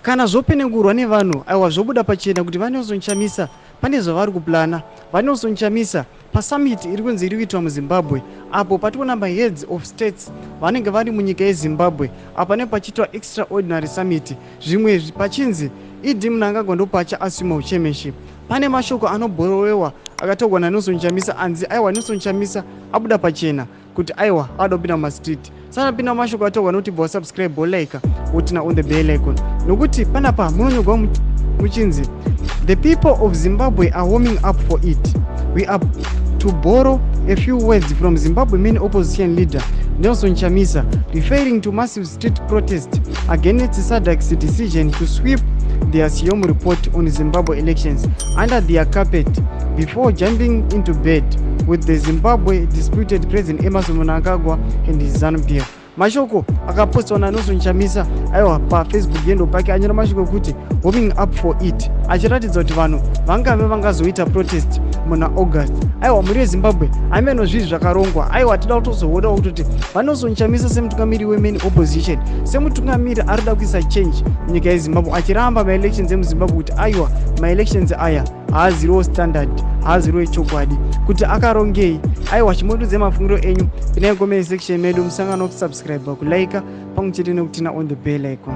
kana zvopenengurwa nevanhu aiwa zvobuda pachena kuti vaNelson Chamisa pane zvavari kuplana. vaNelson Chamisa pasummit iri kunzi iri kuitwa muZimbabwe, apo pationa maheads of states vanenge vari munyika yeZimbabwe, apa panenge pachiitwa extraordinary summit. Zvimwe pachinzi Idi Mnangagwa ndopacha assume chairmanship. Pane mashoko anobhorowewa akataurwa naNelson Chamisa anzi aiwa Nelson Chamisa abuda pachena kuti aiwa ada kupinda mumastreet. Sana pinda mashoko ataurwa noti bva subscribe bolike wotina on the bell icon, nokuti panapa munonyorwa muchinzi the people of Zimbabwe are warming up for it. We are to borrow a few words from Zimbabwe main opposition leader Nelson Chamisa, referring to massive street protest against SADC's decision to sweep their SIOM report on Zimbabwe elections under their carpet before jumping into bed with the Zimbabwe disputed President Emmerson Mnangagwa and his ZANU-PF. Mashoko akapostwa naNelson Chamisa aiwa paFacebook yendo pake anyora mashoko kuti warming up for it, achiratidza kuti vanhu vangave vangazoita protest muna August. Aiwa muri weZimbabwe ameno zvinhu zvakarongwa. Aiwa tida kutozoona kuti vaNelson Chamisa semutungamiri wemain opposition, semutungamiri arida kuisa change munyika yeZimbabwe, achiramba maelections emuZimbabwe kuti aiwa maelections aya haaziriwo standard, haaziriwo chokwadi, kuti akarongei. Aiwa chimodudze mafungiro enyu pinai comment section medu, musangano kusubscribe, kulike pamwe chete nekutina on the bell icon.